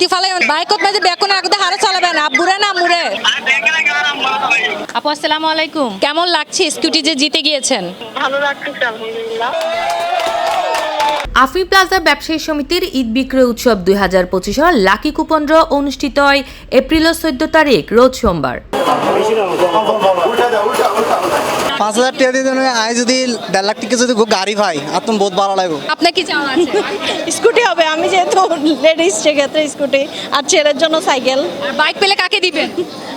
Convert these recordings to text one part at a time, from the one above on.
দি ফালাই বাইকত মাঝে বেকুন আগতে হারে চালাবেন আব্বুরে না মুরে। আপু আসসালামু আলাইকুম, কেমন লাগছে স্কুটি যে জিতে গিয়েছেন? ভালো লাগতেছে আলহামদুলিল্লাহ। আফি প্লাজা ব্যবসায়ী সমিতির ঈদ বিক্রয় উৎসব 2025 লাকি কুপন ড্র অনুষ্ঠিত হয় এপ্রিল 14 তারিখ রোজ সোমবার। 5,000 টাকা দিয়ে আয় যদি 1.5 লাখ টাকা যদি গাড়ি পাই আপনার বহুত ভালো লাগবে। আপনার কি চাওয়া আছে? স্কুটি হবে, আমি যেহেতু লেডিস সেক্ষেত্রে স্কুটি, আর ছেলের জন্য সাইকেল। বাইক পেলে কাকে দিবেন?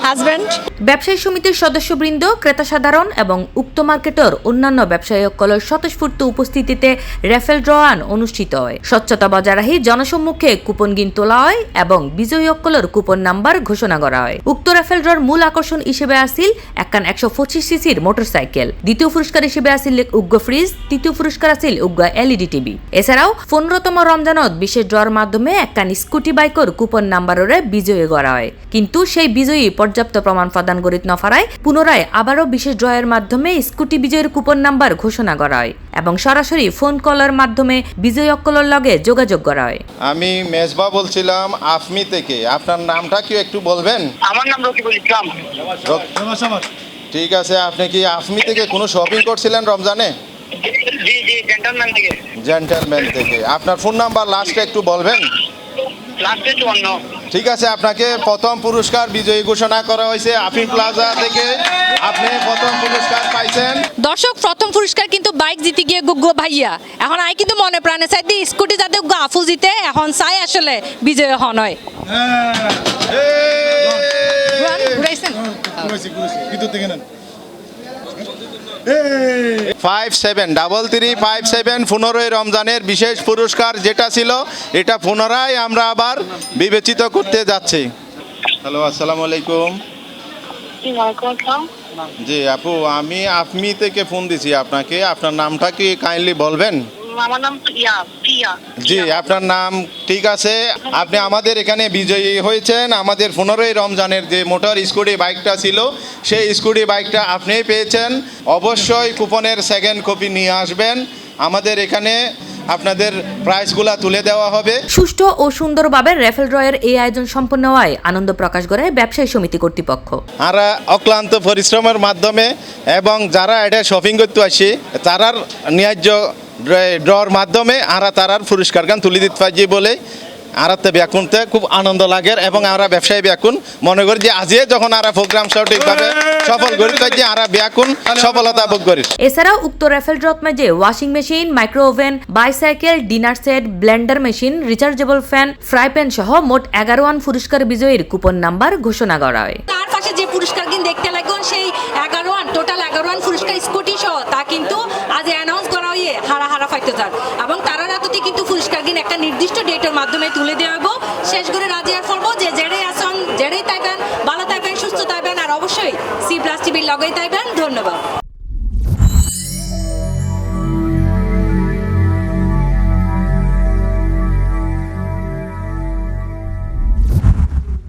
হাজব্যান্ড। ব্যবসায়ী সমিতির সদস্যবৃন্দ, ক্রেতা সাধারণ এবং উক্ত মার্কেটের অন্যান্য ব্যবসায়ীসকলের স্বতঃস্ফূর্ত উপস্থিতিতে রেফেল ড্রয়ান অনুষ্ঠিত হয়। স্বচ্ছতা বজায় রাখি জনসম্মুখে কুপন গিন তোলা হয় এবং বিজয়ীসকলের কুপন নাম্বার ঘোষণা করা হয়। উক্ত রেফেল ড্রর মূল আকর্ষণ হিসেবে আসিল একখান 125 সিসির মোটরসাইকেল, দ্বিতীয় পুরস্কার হিসেবে আসিল উগ্র ফ্রিজ, তৃতীয় পুরস্কার আসিল উগ্র এলইডি টিভি। এছাড়াও 15তম রমজানত বিশেষ ড্রর মাধ্যমে একখান স্কুটি বাইকের কুপন নাম্বারের বিজয়ী করা হয়। কিন্তু সেই বিজয়ী পর্যাপ্ত প্রমাণ প্রদান করিতে নপারায় পুনরায় আবারও বিশেষ ড্রয়ের মাধ্যমে স্কুটি বিজয়ীর কুপন নাম্বার ঘোষণা করা হয় এবং সরাসরি ফোন কলের মাধ্যমে বিজয়ী অকলের লগে যোগাযোগ করা হয়। আমি মেজবা বলছিলাম আফমি থেকে। আপনার নামটা কি একটু বলবেন? আমার নাম রকিবুল ইসলাম। ঠিক আছে, আপনি কি আফমি থেকে কোনো শপিং করছিলেন রমজানে? জি জি, জেন্টলম্যান থেকে। জেন্টলম্যান থেকে। আপনার ফোন নাম্বার লাস্টে একটু বলবেন? লাস্টে 54। ঠিক আছে, আপনাকে প্রথম পুরস্কার বিজয়ী ঘোষণা করা হয়েছে আফি প্লাজা থেকে। আপনি প্রথম পুরস্কার পাইছেন। দর্শক, প্রথম পুরস্কার কিন্তু বাইক জিতে গিয়ে গুগ্গো ভাইয়া। এখন আই কিন্তু মনে প্রাণে চাই দি স্কুটি যাতে আফু জিতে, এখন চাই আসলে বিজয় হন হয়। 573357 15ই রমজানের বিশেষ পুরস্কার যেটা ছিল এটা পুনরায় আমরা আবার বিবেচিত করতে যাচ্ছি। হ্যালো, আসসালামু আলাইকুম। জি আপু, আমি আফমি থেকে ফোন দিছি আপনাকে। আপনার নামটা কি কাইন্ডলি বলবেন? আমার নাম প্রিয়া। জি, আপনার নাম ঠিক আছে। আপনি আমাদের এখানে বিজয়ী হয়েছেন। আমাদের 15ই রমজানের যে মোটর স্কুটি বাইকটা ছিল সেই স্কুটি বাইকটা আপনিই পেয়েছেন। অবশ্যই কুপনের সেকেন্ড কপি নিয়ে আসবেন। আমাদের এখানে আপনাদের প্রাইসগুলা তুলে দেওয়া হবে। সুষ্ঠু ও সুন্দরভাবে রেফেল ড্রয়ের এই আয়োজন সম্পন্ন হওয়ায় আনন্দ প্রকাশ করে ব্যবসায়ী সমিতি কর্তৃপক্ষ। আমরা অক্লান্ত পরিশ্রমের মাধ্যমে এবং যারা এটা শপিং করতে আসি তারার ন্যায্য ড্রর মাধ্যমে আমরা তারার পুরস্কার গান তুলে দিতে পারছি বলে আরাতে ব্যাকুনতে খুব আনন্দ লাগে এবং আমরা ব্যবসায়ী ব্যাকুন মনে করি যে আজকে যখন আমরা প্রোগ্রাম সঠিকভাবে সফল করি যে আমরা ব্যাকুন সফলতা ভোগ করি। এছাড়াও উক্ত রেফেল ড্রত মাঝে washing machine, micro oven, bicycle, dinner set, Blender machine, rechargeable fan, fry pan সহ মোট 11 পুরস্কার বিজয়ীর কুপন নাম্বার ঘোষণা করা হয়। তার পাশে যে পুরস্কার কিন্তু দেখতে লাগবেন সেই 11 টোটাল 11 পুরস্কার স্কুটি সহ তা কিন্তু আজ অ্যানাউন্স করা হয়ে হারা ফাইতে যান এবং তারা রাততে কিন্তু পুরস্কার কিন্তু একটা নির্দিষ্ট ডেটের মাধ্যমে তুলে দেওয়া হবে। শেষ করে রাজি আর ফলবো যে জেড়ে আসন জেড়েই তাইবেন, ভালো থাকবেন, সুস্থ থাকবেন আর অবশ্যই সি প্লাস টিভির লগেই থাকবেন। ধন্যবাদ।